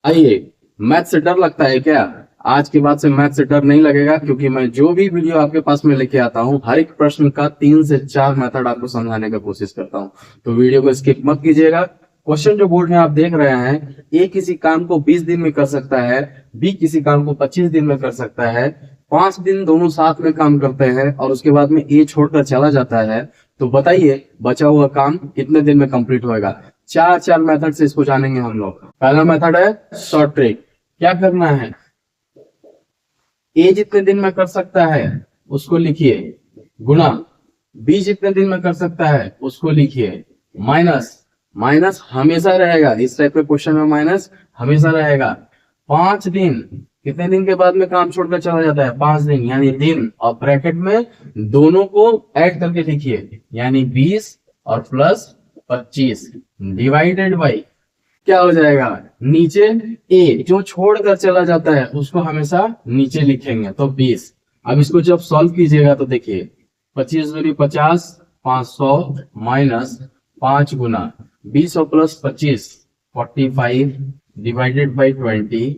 आइए, मैथ से डर लगता है क्या? आज के बाद से मैथ से डर नहीं लगेगा, क्योंकि मैं जो भी वीडियो आपके पास में लेके आता हूँ हर एक प्रश्न का 3 से 4 मेथड आपको समझाने की कोशिश करता हूँ। तो वीडियो को स्किप मत कीजिएगा। क्वेश्चन जो बोर्ड में आप देख रहे हैं, ए किसी काम को 20 दिन में कर सकता है, बी किसी काम को 25 दिन में कर सकता है, 5 दिन दोनों साथ में काम करते हैं और उसके बाद में ए छोड़कर चला जाता है। तो बताइए बचा हुआ काम कितने दिन में कंप्लीट होएगा? चार चार मेथड से इसको जानेंगे हम लोग। पहला मेथड है शॉर्ट ट्रिक। क्या करना है? ए जितने दिन में कर सकता है उसको लिखिए, गुना बी जितने दिन में कर सकता है उसको लिखिए, माइनस माइनस हमेशा रहेगा, इस टाइप के क्वेश्चन में माइनस हमेशा रहेगा। 5 दिन, कितने दिन के बाद में काम छोड़कर चला जाता है? 5 दिन, यानी दिन, और ब्रैकेट में दोनों को ऐड करके लिखिए, यानी 20 और प्लस 25 डिवाइडेड बाई क्या हो जाएगा? नीचे ए जो छोड़कर चला जाता है उसको हमेशा नीचे लिखेंगे, तो 20। अब इसको जब सॉल्व कीजिएगा तो देखिए 25 दूनी 50, 500 माइनस 5 गुना 20 और प्लस 25 45 डिवाइडेड बाई 20।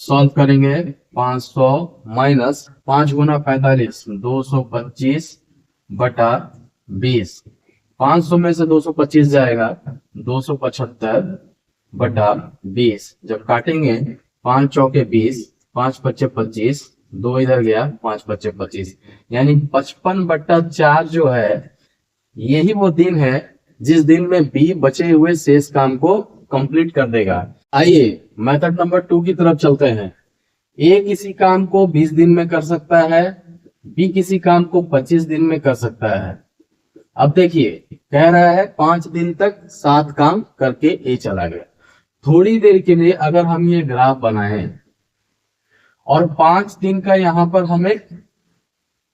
सॉल्व करेंगे 500 माइनस 5 गुना 45 225 बटा 20। 500 में से 225 जाएगा 275 बटा 20। जब काटेंगे 5 चौके 20, 5 पच्चे 25, 2 इधर गया 5 पच्चे 25, यानी 55 बटा 4 जो है यही वो दिन है जिस दिन में बी बचे हुए शेष काम को कंप्लीट कर देगा। आइए मेथड नंबर 2 की तरफ चलते हैं। ए किसी काम को 20 दिन में कर सकता है, बी किसी काम को 25 दिन में कर सकता है। अब देखिए कह रहा है 5 दिन तक 7 काम करके ए चला गया। थोड़ी देर के लिए अगर हम ये ग्राफ बनाएं और 5 दिन का यहां पर हम एक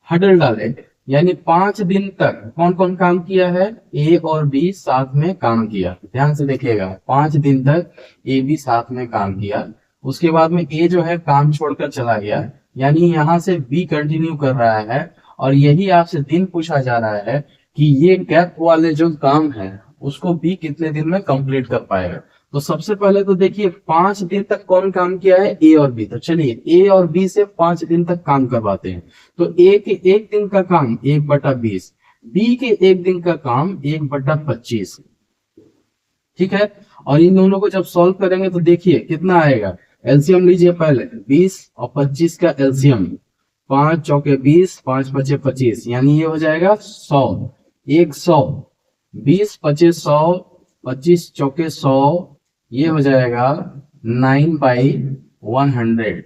हडल डालें, यानी 5 दिन तक कौन कौन काम किया है? ए और बी साथ में काम किया। ध्यान से देखिएगा, 5 दिन तक ए बी साथ में काम किया, उसके बाद में ए जो है काम छोड़कर चला गया, यानी यहां से बी कंटिन्यू कर रहा है। और यही आपसे दिन पूछा जा रहा है कि ये गैप वाले जो काम है उसको बी कितने दिन में कंप्लीट कर पाएगा। तो सबसे पहले तो देखिए 5 दिन तक कौन काम किया है? ए और बी। तो चलिए ए और बी से 5 दिन तक काम करवाते हैं। तो ए के 1 दिन का काम 1/20, बी के 1 दिन का काम 1/25, ठीक है। और इन दोनों को जब सॉल्व करेंगे तो देखिए कितना आएगा। एलसीएम लीजिए पहले, 20 और 25 का एलसीएम, 5 चौके 20, 5 पचे 25, यानी ये हो जाएगा 100, 100, 20 पचे 100, 25 चौके 100, ये हो जाएगा 9/100।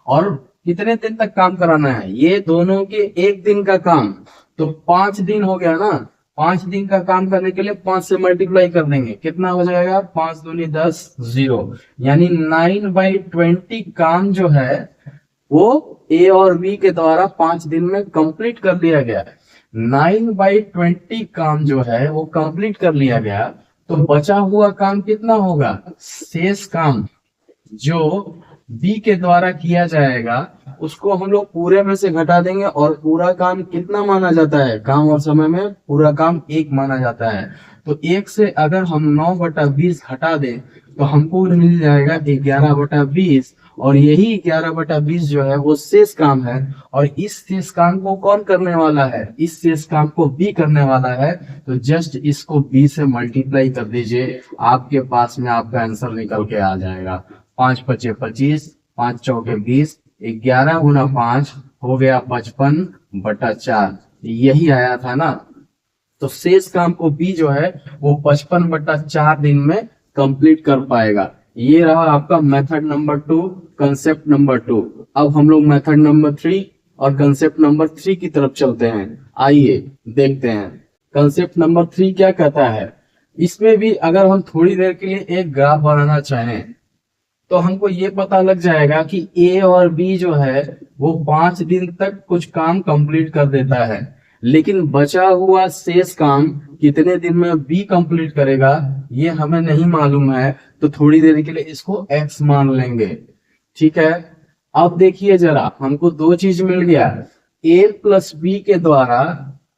और कितने दिन तक काम कराना है? ये दोनों के 1 दिन का काम, तो 5 दिन हो गया ना। 5 दिन का काम करने के लिए 5 से मल्टीप्लाई कर देंगे, कितना हो जाएगा? 5 दूनी 10, 0, यानी 9/20 काम जो है वो ए और बी के द्वारा 5 दिन में कंप्लीट कर लिया गया। 9/20 काम जो है वो कंप्लीट कर लिया गया। तो बचा हुआ काम कितना होगा? शेष काम जो बी के द्वारा किया जाएगा उसको हम लोग पूरे में से घटा देंगे। और पूरा काम कितना माना जाता है? काम और समय में पूरा काम 1 माना जाता है। तो 1 से अगर हम 9/20 घटा दें तो हमको मिल जाएगा 11/20, और यही 11/20 जो है वो शेष काम है। और इस शेष काम को कौन करने वाला है? इस शेष काम को बी करने वाला है। तो जस्ट इसको बी से मल्टीप्लाई कर दीजिए, आपके पास में आपका आंसर निकल के आ जाएगा। 5 पचे 25, 5 चौके 20, 11 गुना 5 हो गया 55/4, यही आया था ना। तो शेष काम को बी जो है वो 55/4 दिन में कंप्लीट कर पाएगा। ये रहा आपका मेथड नंबर 2, कंसेप्ट नंबर 2। अब हम लोग मेथड नंबर 3 और कंसेप्ट नंबर 3 की तरफ चलते हैं। आइए देखते हैं कंसेप्ट नंबर 3 क्या कहता है। इसमें भी अगर हम थोड़ी देर के लिए एक ग्राफ बनाना चाहें तो हमको ये पता लग जाएगा कि ए और बी जो है वो 5 दिन तक कुछ काम कंप्लीट कर देता है, लेकिन बचा हुआ शेष काम कितने दिन में बी कंप्लीट करेगा ये हमें नहीं मालूम है। तो थोड़ी देर के लिए इसको एक्स मान लेंगे, ठीक है। अब देखिए जरा, हमको 2 चीज मिल गया। ए प्लस बी के द्वारा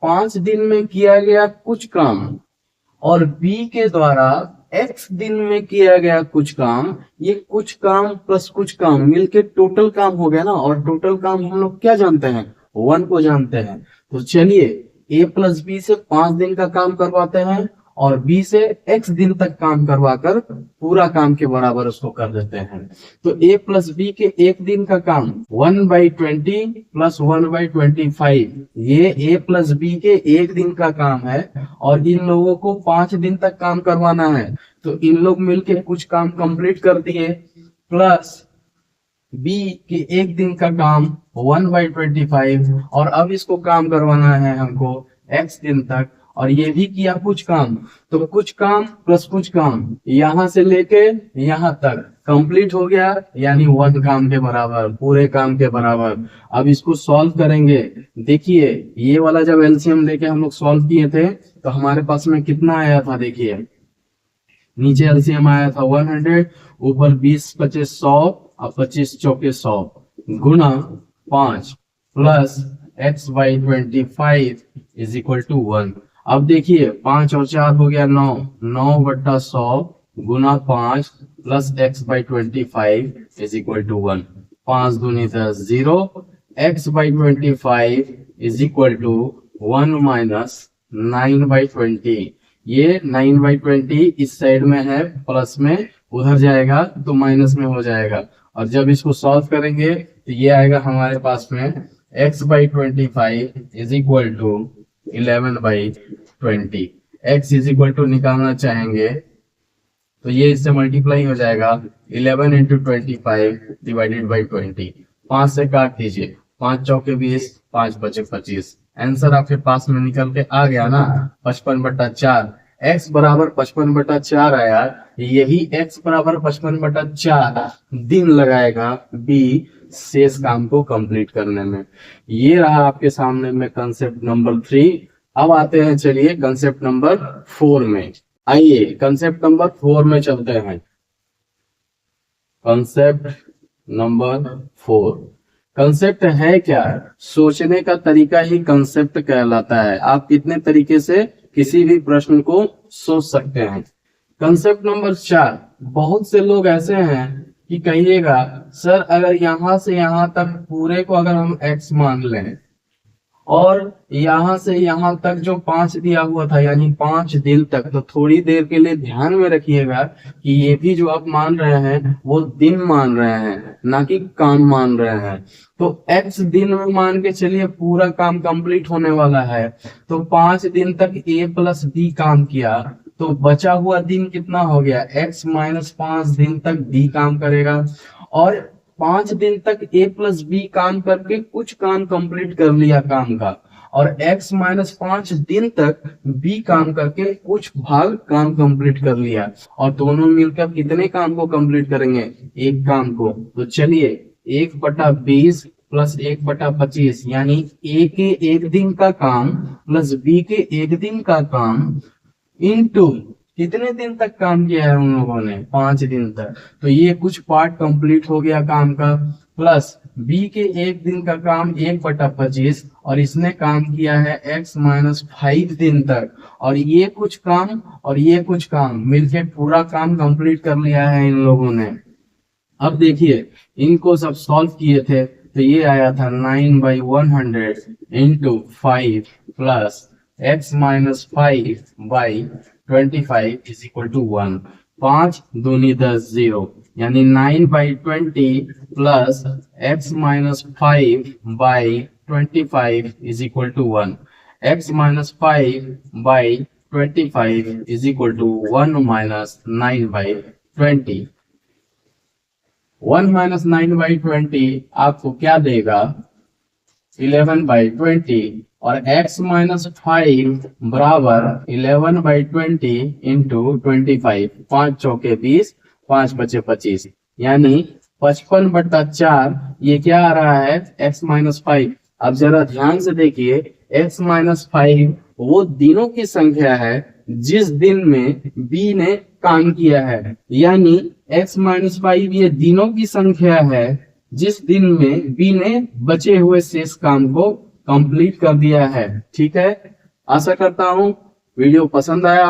5 दिन में किया गया कुछ काम और बी के द्वारा x दिन में किया गया कुछ काम, ये कुछ काम प्लस कुछ काम मिलके टोटल काम हो गया ना। और टोटल काम हम लोग क्या जानते हैं, 1 को जानते हैं। तो चलिए a प्लस बी से 5 दिन का काम करवाते हैं और b से x दिन तक काम करवाकर पूरा काम के बराबर उसको कर देते हैं। तो a प्लस बी के एक दिन का काम 1/20 प्लस 1/25, ये a प्लस बी के एक दिन का काम है और इन लोगों को 5 दिन तक काम करवाना है। तो इन लोग मिलके कुछ काम कंप्लीट कर दिए, प्लस बी के एक दिन का काम 1/25 और अब इसको काम करवाना है हमको x दिन तक और ये भी किया कुछ काम। तो कुछ काम प्लस कुछ काम यहां से लेके यहां तक कंप्लीट हो गया, यानी 1 काम के बराबर, पूरे काम के बराबर। अब इसको सॉल्व करेंगे। देखिए ये वाला जब एलसीएम लेके हम लोग सॉल्व किए थे तो हमारे पास में कितना आया था, देखिए नीचे एलसीएम आया था 100, ऊपर 20 25 100 और 25 चौके 100 गुना 5 plus x/25 is equal to 1। अब देखिए 5 और 4 हो गया 9, 9/100 गुना 5 plus x/25 is equal to 1। 5 दूनी 10 0, x/25 is equal to 1 minus 9/20। ये 9/20 इस साइड में है, प्लस में उधर जाएगा तो माइनस में हो जाएगा। और जब इसको सॉल्व करेंगे तो ये आएगा हमारे पास में x/25 is equal to 11/20। x is equal to निकालना चाहेंगे तो ये इससे मल्टीप्लाई हो जाएगा 11 × 25 डिवाइडेड बाई 20। 5 से काट दीजिए, 5 चौके 20, 5 बचे 25। आंसर आपके पास में निकल के आ गया ना 55/4। x बराबर 55/4 आया। यही x बराबर 55/4 दिन लगाएगा b शेष काम को कंप्लीट करने में। ये रहा आपके सामने में कंसेप्ट नंबर 3। अब आते हैं चलिए कंसेप्ट नंबर 4 में। आइए कंसेप्ट नंबर 4 में चलते हैं। कंसेप्ट नंबर 4, कंसेप्ट है क्या, सोचने का तरीका ही कंसेप्ट कहलाता है। आप कितने तरीके से किसी भी प्रश्न को सोच सकते हैं। कंसेप्ट नंबर 4, बहुत से लोग ऐसे हैं कि कहिएगा सर अगर यहां से यहां तक पूरे को अगर हम x मान लें और यहां से यहां तक जो 5 दिया हुआ था यानी 5 दिन तक, तो थोड़ी देर के लिए ध्यान में रखिएगा कि ये भी जो आप मान रहे हैं वो दिन मान रहे हैं, ना कि काम मान रहे हैं। तो x दिन में मान के चलिए पूरा काम कंप्लीट होने वाला है। तो 5 दिन तक a प्लस b काम किया तो बचा हुआ दिन कितना हो गया, x माइनस 5 दिन तक b काम करेगा। और 5 दिन तक a प्लस b काम करके कुछ काम कंप्लीट कर लिया काम का, और x माइनस 5 दिन तक b काम करके कुछ भाग काम कंप्लीट कर लिया, और दोनों मिलकर कितने काम को कंप्लीट करेंगे, एक काम को। तो चलिए 1/20 प्लस 1/25 यानी a के एक दिन का काम प्लस b के एक दिन का काम इनटू कितने दिन तक काम किया है उन लोगों ने, 5 दिन तक। तो ये कुछ पार्ट कंप्लीट हो गया काम का, प्लस b के एक दिन का काम 1/25 और इसने काम किया है x माइनस 5 दिन तक, और ये कुछ काम और ये कुछ काम मिलके पूरा काम कंप्लीट कर लिया है इन लोगों ने। अब देखिए इनको सब सॉल्व किए थे तो ये आया था 9/100 into 5 plus x minus 5/25 is equal to 1। 5 दूनी 10 0 यानी 9/20 plus x minus 5/25 is equal to 1। x minus 5/25 is equal to 1 minus 9/20। 1 minus 9/20 आपको क्या देगा, 11/20, और x माइनस 5 बराबर 11/20 इंटू 25। 5 चौके 20, 5 बचे 25 यानी 55/4। ये क्या आ रहा है, x माइनस 5। अब जरा ध्यान से देखिए x माइनस 5 वो दिनों की संख्या है जिस दिन में b ने काम किया है, यानी x माइनस 5 ये दिनों की संख्या है जिस दिन में b ने बचे हुए शेष काम को कंप्लीट कर दिया है। ठीक है, आशा करता हूं वीडियो पसंद आया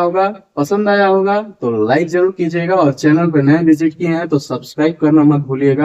होगा तो लाइक जरूर कीजिएगा, और चैनल पर नए विजिट किए हैं तो सब्सक्राइब करना मत भूलिएगा।